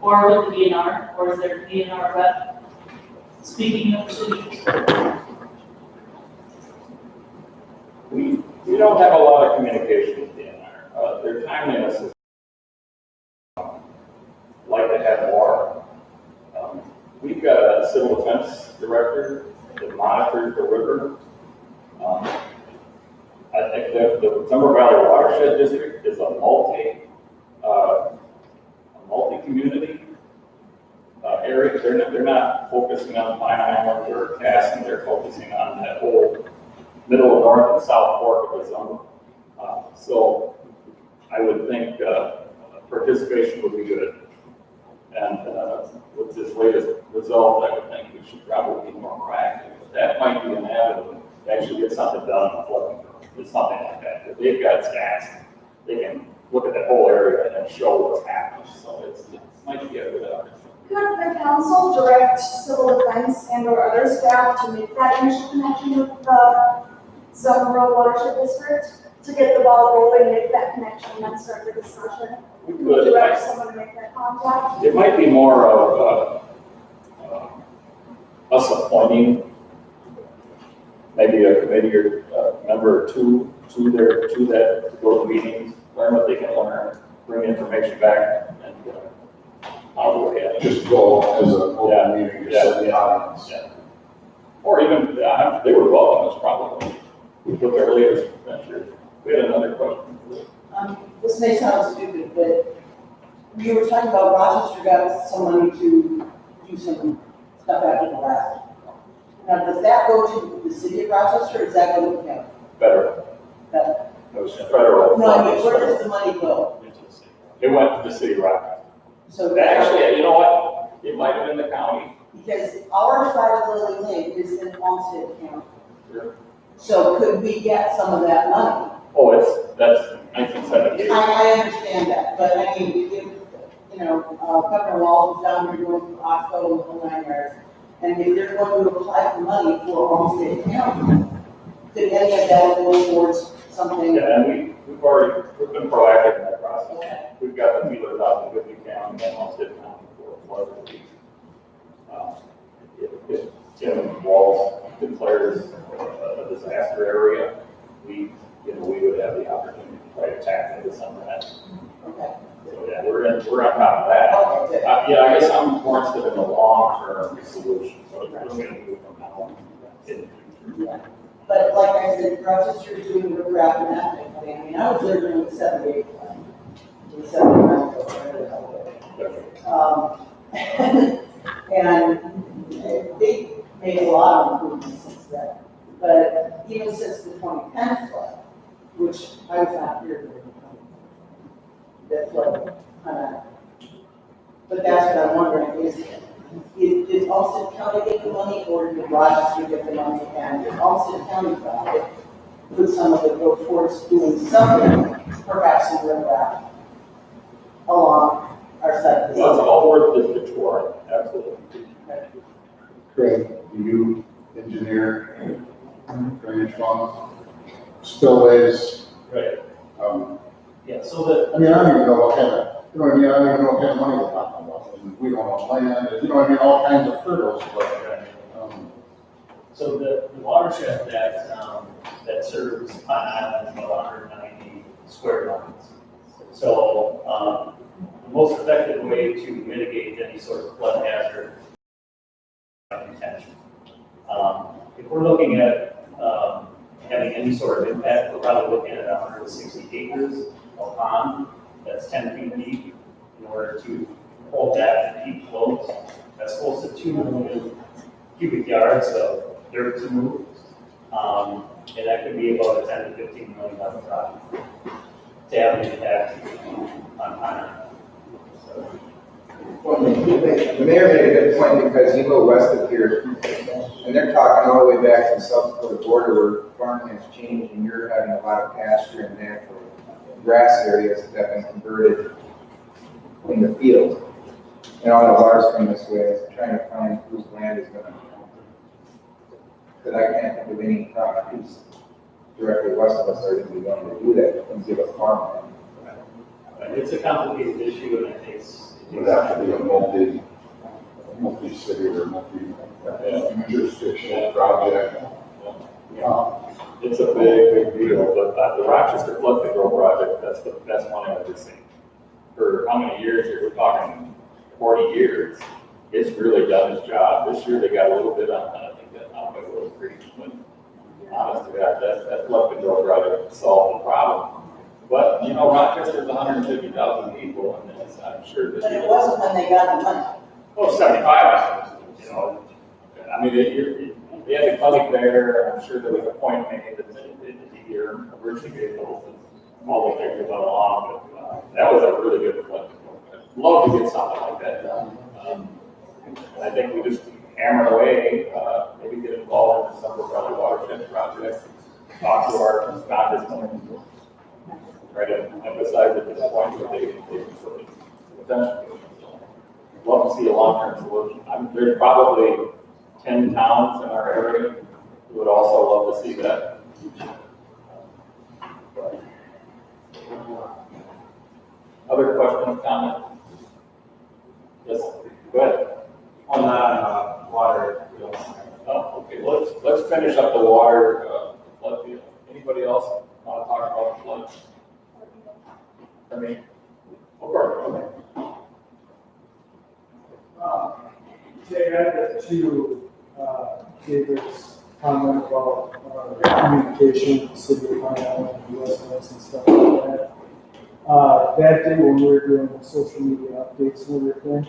Or with the DNR? Or is there a DNR rep speaking of the city? We don't have a lot of communication with DNR. Their timeliness is like to have more. We've got a civil defense director that monitors the river. I think that the Summer Valley Watershed District is a multi-community area. They're not focusing on Pine Island or Casson. They're focusing on that whole middle, north, and south fork of the zone. So I would think participation would be good. And with this latest result, I would think we should probably be more proactive. That might be an avenue to actually get something done on the flooding curve. It's something like that. If they've got stats, they can look at that whole area and then show what's happening. So it might be a good option. Could the council direct civil defense and or other staff to make that initial connection with the Summer Watershed District to get the ball rolling, make that connection, and then start the discussion? We could. Direct someone to make that contact? It might be more of us appointing maybe a committee or member or two to that, to go to meetings, learn what they can learn, bring information back, and how do we Just go as an open meeting, just set the audience. Yeah. Or even, they were welcome, probably. We put their leaders venture. We had another question. This may sound stupid, but you were talking about Rochester got some money to do some stuff after the last. Now, does that go to the city of Rochester, or does that go to the county? Federal. That- It was federal. No, I mean, where does the money go? It went to the city of Rochester. So Actually, you know what? It might have been the county. because our side of Lily Lake is in Homestead County. Sure. So could we get some of that money? Oh, that's 1978. I understand that, but I mean, Governor Walz was down here doing Oxbow and the whole 9 yards. And if they're going to apply for money for Homestead County, could any of that go towards something? Yeah, and we've been proactive in that process. Okay. We've got the feelers out in Whitney County and Homestead County for flood relief. If Tim Walls declares a disaster area, we would have the opportunity to try to tap into some of that. Okay. So, yeah, we're on top of that. Okay, good. Yeah, I guess I'm more interested in the long-term solution, so it's really going to move from now on. in the future. But like I said, Rochester is doing the rap and that thing. I mean, I was there during the 78 plan. The 79 and they made a lot of improvements since then. But even since the 2010 flood, which I was not here during that flood, but that's what I'm wondering is, did Olmsted County get the money or did Rochester get the money? And if Olmsted County got it, could some of it go towards doing something, perhaps in riprap along our side of the So it's all worth the tour, absolutely. Craig, you engineer, drainage funds, spillways. Right. Yeah, so I mean, I don't even know what kind of, you know what I mean, I don't even know what kind of money we're talking about. And we don't own land, you know what I mean, all kinds of hurdles, but, So the watershed that serves Pine Island is about 190 square miles. So, the most effective way to mitigate any sort of flood hazard is retention. If we're looking at, having any sort of impact, we're probably looking at 160 acres of pond that's 10 feet deep in order to hold that and keep flows. That's close to 2 million cubic yards of dirt to move. And that could be about a $10 to $15 million project to have an impact on Pine Island. Well, the mayor made a good point because you go west of here, and they're talking all the way back to the South Dakota border where farming has changed and you're having a lot of pasture and natural grass areas that have been converted in the field. And all the water's coming this way, it's trying to find whose land is gonna, because I can't think of any properties directly west of us that are gonna be willing to do that and give us farmland. It's a complicated issue, and it takes. it would have to be a multi-city or multi-jurisdictional project. It's a big deal, but the Rochester Flood Control Project, that's the best one I've ever seen. For how many years here? We're talking 40 years. It's really done its job. This year they got a little bit on, I think that out by Willow Creek, but honest to God, that flood control project solved the problem. But, you know, Rochester's 150,000 people, and I'm sure that. But it wasn't when they got the money. Oh, 75, you know. I mean, they had the clinic there, I'm sure there was a point made that the year emergency vehicles and all the things that went along, but that was a really good clinic. I'd love to get something like that done. And I think we just hammer away, maybe get involved in some of our watershed projects, talk to our congressmen, try to emphasize at this point that they potentially love to see a long-term solution. There's probably 10 towns in our area who would also love to see that. Other question, comment? Yes, go ahead. On that, water, Oh, okay, let's finish up the water, flood deal. Anybody else want to talk about the flood? I mean, okay. Jay, I got to David's comment about communication with the city of Pine Island and residents and stuff like that. That day when we were doing the social media updates and everything,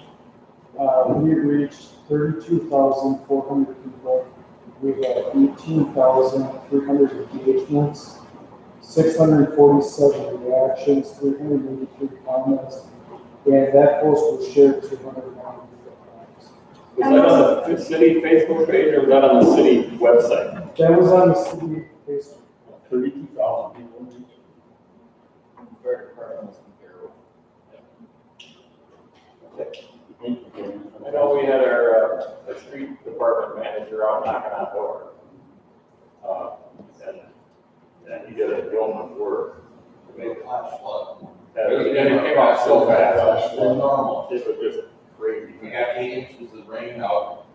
we reached 32,400 people. We had 18,300 engagements, 647 reactions, 383 comments, and that post was shared 290 times. Was that on the city Facebook page or was that on the city website? That was on the city Facebook. 32,000 people. Very comparable. Okay. I know we had our street department manager out knocking on doors. And he did a yeoman's work. Made a flash flood. And it came out so fast. It's normal. It was just crazy. We got 8 inches of rain out.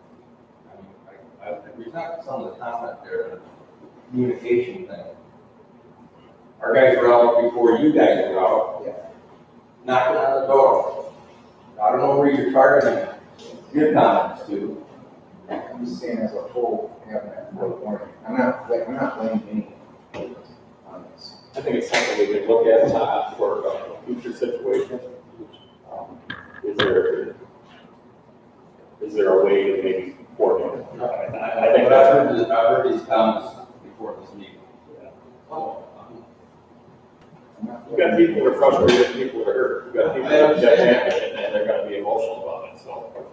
I respect some of the comment there, the communication thing. Our guys were out before you guys were out. Knocking on the door. I don't know where you're targeting your comments to. I'm just saying as a whole, having that fourth warning. I'm not blaming anyone on this. I think it's something we could look at, Todd, for future situations. Is there a way to maybe coordinate? I think I've heard these comments before this meeting. Oh, you've got people that are frustrated, people that are hurt, you've got people that are championed, and they're gonna be emotional about it, so.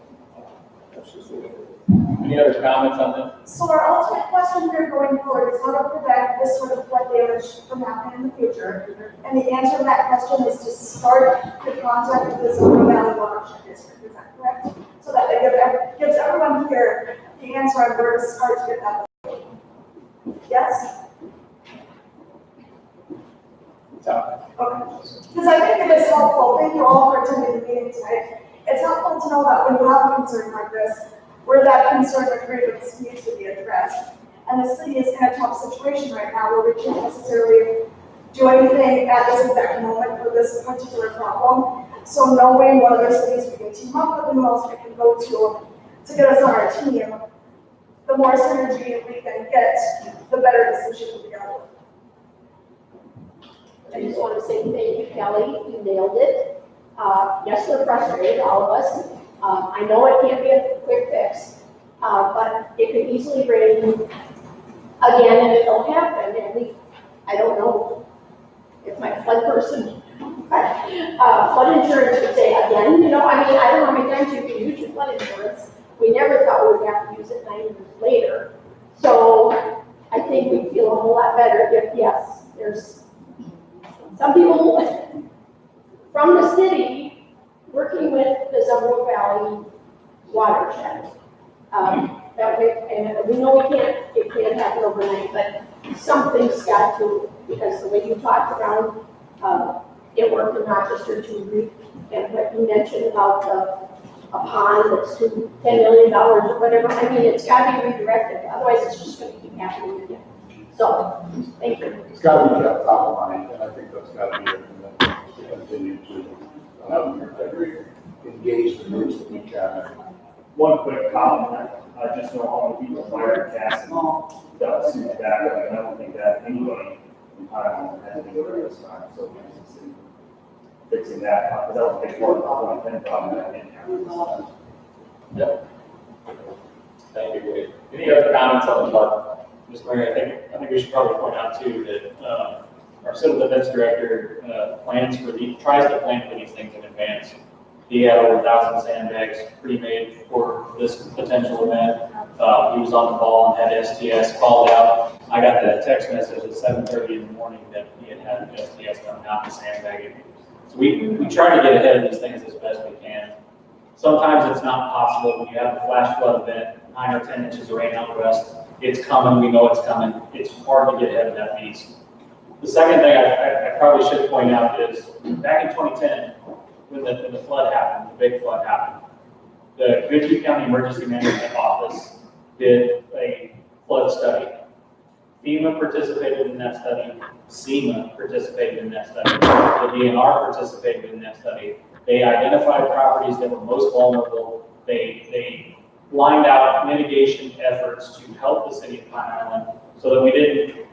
That's just the way it is. Any other comments on this? So our ultimate question here going forward is how to prevent this sort of flood damage from happening in the future. And the answer to that question is to start the contact with the Zone Valley Watershed District, is that correct? So that it gives everyone here the answer on where to start to get that. Yes? Okay. Because I think it is helpful, thank you all for attending the meeting tonight. It's helpful to know that when you have a concern like this, where that concern or grievance needs to be addressed. And the city is in a tough situation right now where we can't necessarily do anything at this exact moment for this particular problem. So knowing what other cities we can team up with and who else we can go to get us on our team, the more synergy we can get, the better decision we get. I just want to say thank you, Kelly, you nailed it. Yes, we're frustrated, all of us. I know it can't be a quick fix, but it could easily rain again and it'll happen. And I don't know if my flood person, flood insurance would say again, you know, I mean, I don't know how many times you can use your flood insurance. We never thought we would have to use it 9 years later. So I think we'd feel a whole lot better if, yes, there's some people from the city working with the Zamora Valley watershed. That way, and we know it can't happen overnight, but something's got to, because the way you talked around it worked in Rochester too, and what you mentioned about a pond that's $10 million or whatever, I mean, it's got to be redirected, otherwise it's just going to keep happening again. So, thank you. It's got to be kept top of mind, and I think that's got to be it, and then to continue to engage the groups that we can. One quick comment, I just know how many people fired gas and got sued back, and I don't think that anybody in Highland has any over this time, so we need to see fixing that, because that was a big part of the 2010 problem that didn't happen. Yep. Thank you. Any other comments on the flood? Mr. Mayor, I think we should probably point out too that our civil defense director tries to plan for these things in advance. He had over 1,000 sandbags pre-made for this potential event. He was on the ball and had STS called out. I got that text message at 7:30 in the morning that he had STS coming out and sandbagging. So we try to get ahead of these things as best we can. Sometimes it's not possible when you have a flash flood event, 9 or 10 inches of rain out west. It's coming, we know it's coming. It's hard to get ahead of that beast. The second thing I probably should point out is back in 2010, when the flood happened, the big flood happened, the Goodhue County Emergency Management Office did a flood study. FEMA participated in that study. SEMA participated in that study. The DNR participated in that study. They identified properties that were most vulnerable. They lined out mitigation efforts to help the city of Pine Island so that we didn't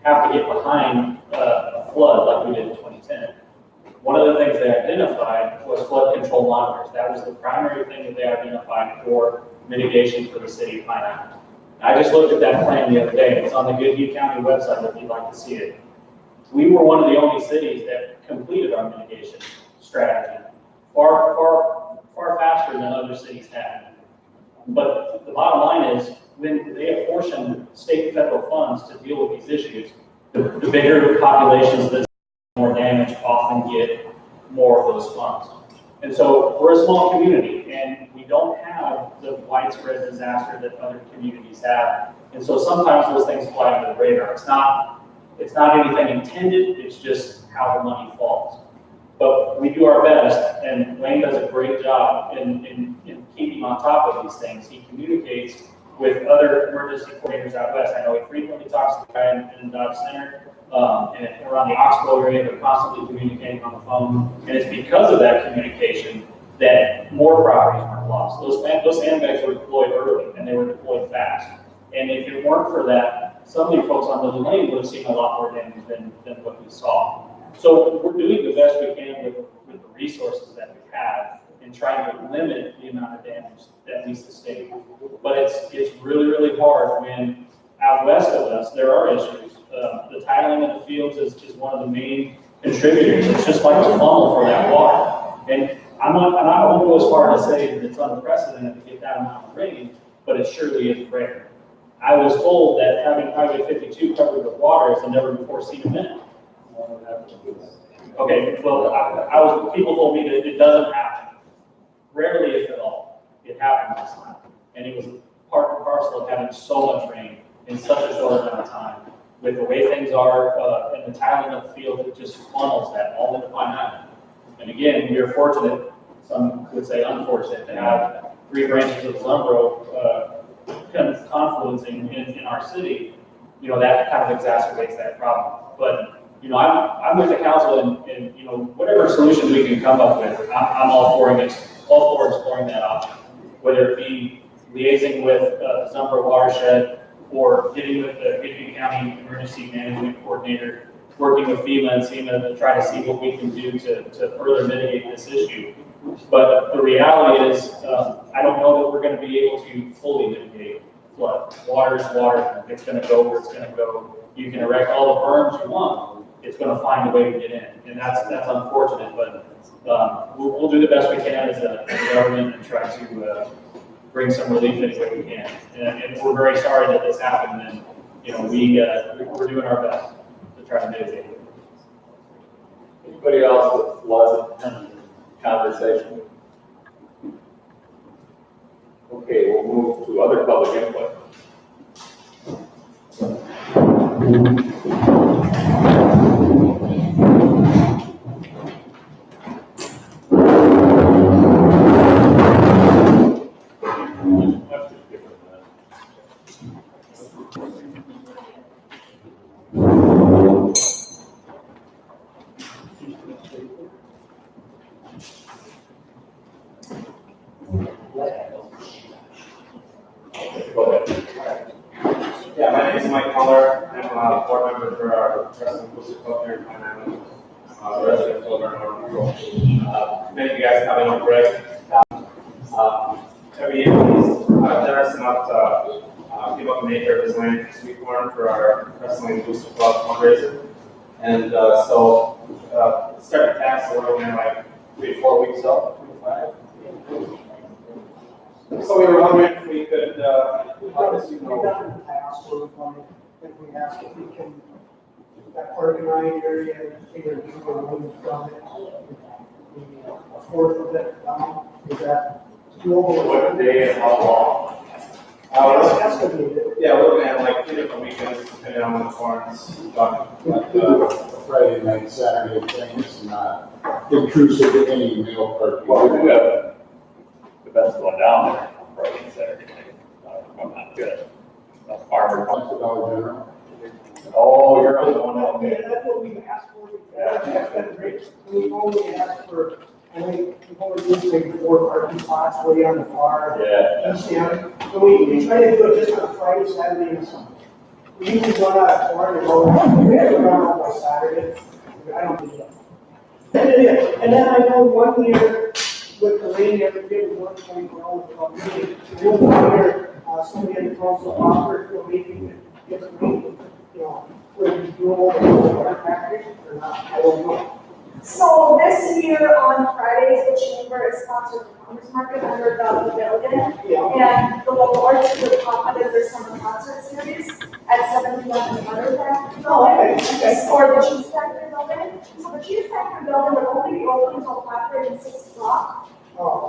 have to get behind a flood like we did in 2010. One of the things they identified was flood control monitors. That was the primary thing that they identified for mitigation for the city of Pine Island. I just looked at that plan the other day. It's on the Goodhue County website if you'd like to see it. We were one of the only cities that completed our mitigation strategy far faster than other cities have. But the bottom line is, when they apportion state and federal funds to deal with these issues, the bigger the populations that more damage often get more of those funds. And so we're a small community and we don't have the widespread disaster that other communities have. And so sometimes those things fly under the radar. It's not anything intended, it's just how the money falls. But we do our best, and Wayne does a great job in keeping on top of these things. He communicates with other emergency coordinators out west. I know he frequently talks to the guy in Dodge Center, and around the Oxbow area, they're constantly communicating on the phone. And it's because of that communication that more properties weren't lost. Those sandbags were deployed early, and they were deployed fast. And if it weren't for that, some of you folks on Lily Lane would have seen a lot more damage than what we saw. So we're doing the best we can with the resources that we have and trying to limit the amount of damage that we sustain. But it's really, really hard when out west of us, there are issues. The titling in the fields is one of the main contributors. It's just like a funnel for that water. And I won't go as far as to say that it's unprecedented to get that amount of rain, but it surely is rare. I was told that having Highway 52 covered with water is a never before seen event. Okay, well, people told me that it doesn't happen. Rarely, if at all, it happened this time. And it was part and parcel of having so much rain in such a short amount of time. With the way things are, and the tiling of the field, it just funnels that all into Pine Island. And again, we are fortunate, some would say unfortunate, to have 3 branches of the Zumbro confluencing in our city. You know, that kind of exacerbates that problem. But you know, I'm with the council and you know, whatever solution we can come up with, I'm all for exploring that option. Whether it be liaising with Zumbro Watershed or getting with the Hickory County Emergency Management Coordinator, working with FEMA and SEMA to try to see what we can do to further mitigate this issue. But the reality is, I don't know that we're going to be able to fully mitigate flood. Water is water. It's going to go where it's going to go. You can erect all the berms you want. It's going to find a way to get in, and that's unfortunate. But we'll do the best we can as a government and try to bring some relief any way we can. And we're very sorry that this happened. And you know, we're doing our best to try to mitigate it. Anybody else with flood conversation? Okay, we'll move to other public input. Yeah, my name is Mike Muller. I'm a board member for our Wrestling Booster Club here in Pine Island. I'm a resident of Northern Control. Many of you guys probably know Greg. Every year he's generous enough to give up an acre of his land for sweet corn for our Wrestling Booster Club fundraiser. And so started tax, so we're only like 3-4 weeks out. 5. So we were wondering if we could, We've done in the past, where we asked if we can, that parking lot area, either do a room from it, maybe a fourth of it down, is that doable? What day and how long? That's estimated. yeah, we're looking at like 3 different weekends, depending on when the corn's done. Friday night, Saturday thing is not intrusive to any meal party. Well, we do have the best one down there on Friday and Saturday. I'm not good. That's Farmer. That's the Dollar General. Oh, you're on the one out Okay, there. that's what we've asked for. That's been great. We've only asked for, we've only used maybe 4 parking spots way on the far. Yeah. East end. So we try to do it just on Friday, Saturday, and Sunday. We usually run out of corn and go, we have to run out by Saturday. I don't do that. And then I know one year with the rain, every day was 1.0 about me. The one year, somebody in the council offered, well, maybe we could get some rain, you know, would it be doable for our factory or not? I don't know. So this year on Fridays, the chamber is sponsored the farmers market under the pavilion. And the local arts group did their summer concert series at 7 p.m. in the Underground Building. Or the Cheese Factory Building. So the Cheese Factory Building would only be open until 5:30 and 6 o'clock.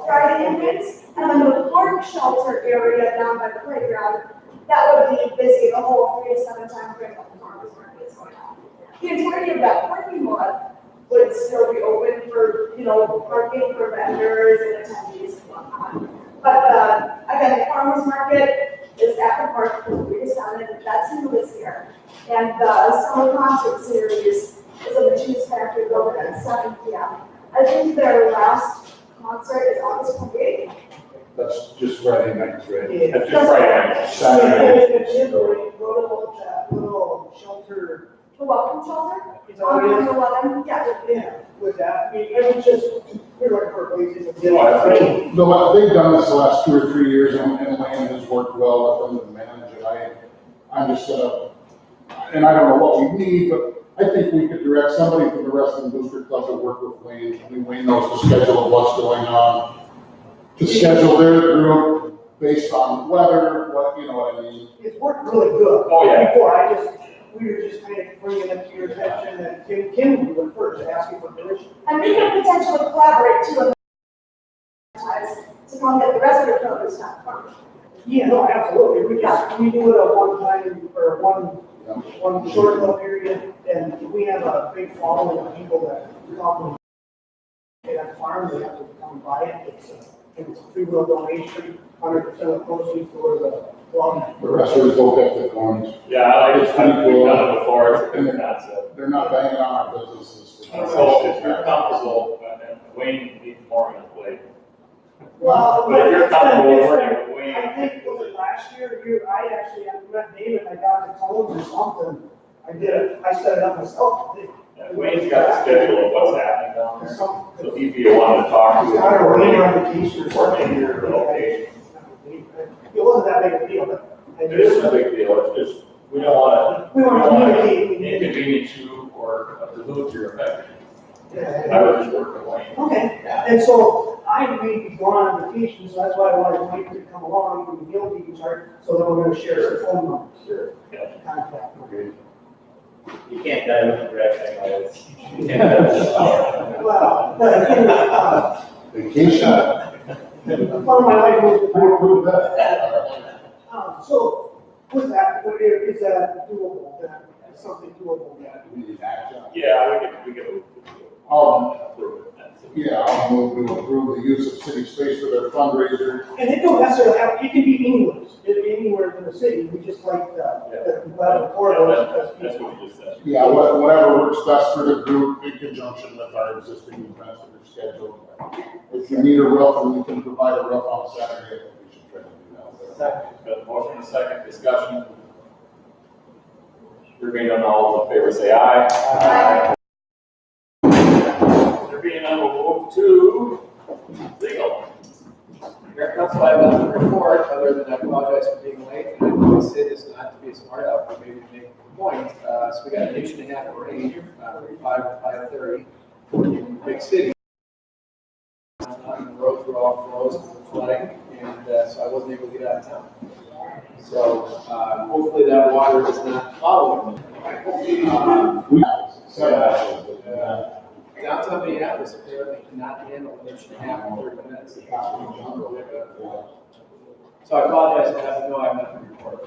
Friday evenings. And then the park shelter area down by the playground, that would be busy the whole 3 to 7 time frame of the farmers market is going on. The entirety of that parking lot would still be open for, parking for vendors and attendees and whatnot. But, again, the farmers market is at the park from 3 to 7, that's new this year. And the summer concert series is in the Cheese Factory Building at 7 p.m. I think their last concert is August 28th. That's just Friday nights, right? That's just Friday night. Saturday. Little shelter. The welcome shelter? Is that what it is? 11, yeah. Yeah, would that be, it was just, we're looking for a place to No, but they've done this the last 2 or 3 years, and Wayne has worked well with them to manage it. I'm just and I don't know what we need, but I think we could direct somebody from the Wrestling Booster Club to work with Wayne. I mean, Wayne knows the schedule of what's going on, to schedule their group based on weather, what I mean. It's worked really good. Oh, yeah. Before, we were just kind of bringing it to your attention that Kim went first, asking for permission. And we can potentially collaborate too, to come get the rest of the produce done first. Yeah, no, absolutely. We do it a one time, or one short little period, and we have a big following of people that come at the farm, they have to come buy it. It's a free will donation, 100% of the proceeds for the club. The wrestlers both have the coins. Yeah, we've done it before, it's a good concept. They're not banging on our businesses. So if you're comfortable, and Wayne needs more on his plate. Well, But if you're comfortable working with Wayne. I think, was it last year, I actually, met David, I got the cones or something. I set it up myself. Yeah, Wayne's got the schedule of what's happening down there. So if you want to talk to him. I don't know, on vacation or something. Your location. It wasn't that big a deal, but. It is a big deal, it's just, we don't want We want to communicate. inconvenience you or dilute your effect. Yeah. I would just work with Wayne. Okay, and so I may be gone on vacation, so that's why I wanted Mike to come along, and he'll be in charge, so then we're gonna share some phone numbers. Sure. Contact. Okay. You can't die with the red thing like this. You can't die. Well, Vacation. one of my wife was. Who approved that? So with that, is that doable, that, is something doable? We need action. Yeah, we can. I'll move to approve the use of city space for their fundraiser. And it don't necessarily have, it can be anywhere in the city, we just like the corridor. That's what we just said. Yeah, whatever works best for the group in conjunction with our existing events that are scheduled. If you need a roof and we can provide a roof on Saturday, I think we should try to do that. Second. Got a motion and a second, discussion. There being none, all those in favor say aye. Aye. There being none, we'll move to legal. Mayor Council, I have nothing to report, other than I apologize for being late, and I want to say this not to be a smart aleck, but maybe to make a point. So we got an inch and a half of rain, from 5 to 5:30 in big city. The roads were all frozen because of flooding, and so I wasn't able to get out of town. So hopefully that water is not following. Downtown Minneapolis apparently cannot handle an inch and a half in 30 minutes. So I apologize for having no, I have nothing to report.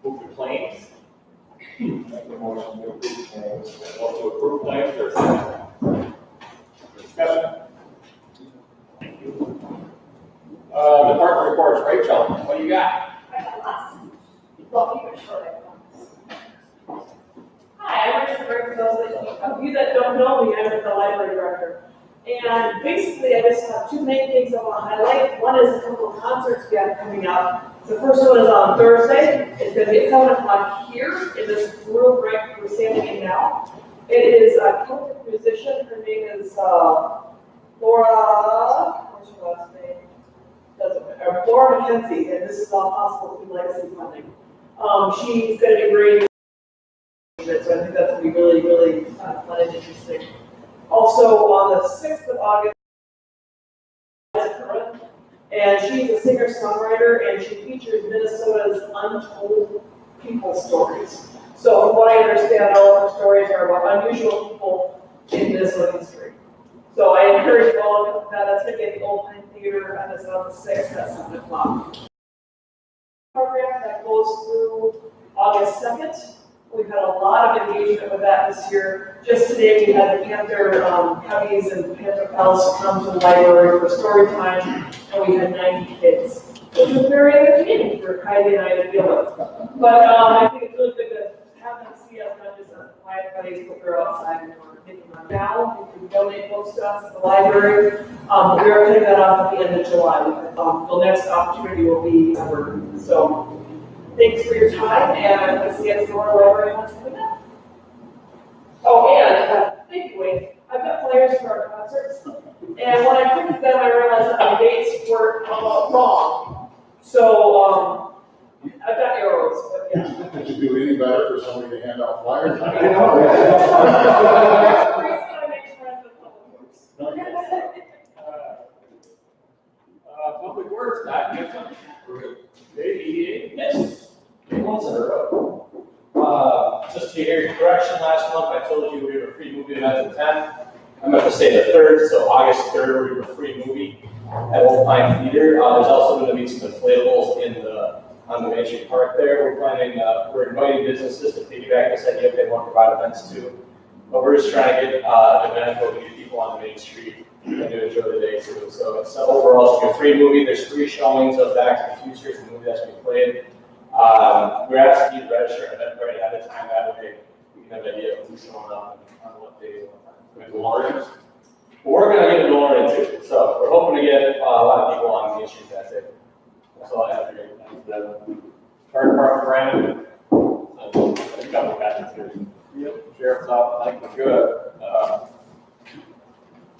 Move to claims. Make the motion to approve claims. Also approve claims, or second. Discussion. Thank you. Department reports, Rachel, what do you got? Hi, I'm Rachel Burke, for those of you that don't know me, I'm the library director. And basically, I just have two main things I want to highlight. One is a couple of concerts we have coming up. The first one is on Thursday. It's going to be at 7 o'clock here in this room right we're standing in now. It is a Celtic musician. Her name is Laura, what's her last name? Laura McKenzie, and this is all possible through legacy funding. She's going to be bringing, so I think that's going to be really, really fun and interesting. the 6th of August. And she's a singer-songwriter, and she features Minnesota's untold people stories. So from what I understand, all of her stories are about unusual people in Minnesota history. So I encourage all of that. That's going to be at the Old Pine Theater, and it's on the 6th at 7 o'clock. Program that goes through August 2nd. We've had a lot of engagement with that this year. Just today, we had the Panther Cubbies and Panther Pals come to the library for story time, and we had 90 kids. Which was very entertaining for Heidi and I to deal with. But I think it's really good to have them see us, not just a quiet place, but they're outside and we're thinking on now. You can donate books to us at the library. We are putting that off at the end of July. The next opportunity will be December. So thanks for your time, and we'll see us in our library once we know. Oh, and thank you, Wade. I've got flyers for our concerts, and when I printed them, I realized that my dates were wrong. So I've got arrows, but yeah. Could you do any better for somebody to hand out flyers? I know. Public Works, Matt Gibson. JDA. Yes. Once in a row. Just to hear your correction, last month I told you we were free movie event the 10th. I meant to say the 3rd, so August 3rd we were free movie at Old Pine Theater. There's also going to be some inflatables on the Main Street Park there. We're inviting businesses to piggyback this idea if they want to provide events too. But we're just trying to get an event where we get people on the Main Street and to enjoy the day too. So it's overall it's a free movie. There's 3 showings of Back to the Future, the movie that's being played. We're asking you to register an event right ahead of time. That way we can have an idea of who's showing up and on what day. DeLoreans. We're going to get a DeLorean too. So we're hoping to get a lot of people on Main Street that day. That's all I have for you. Fire Department, Brandon. A couple guys here. Yep. Sheriff's office, I think we're good.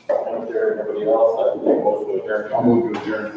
If there anybody else, I think most of the adjourned. I'll move to adjourn.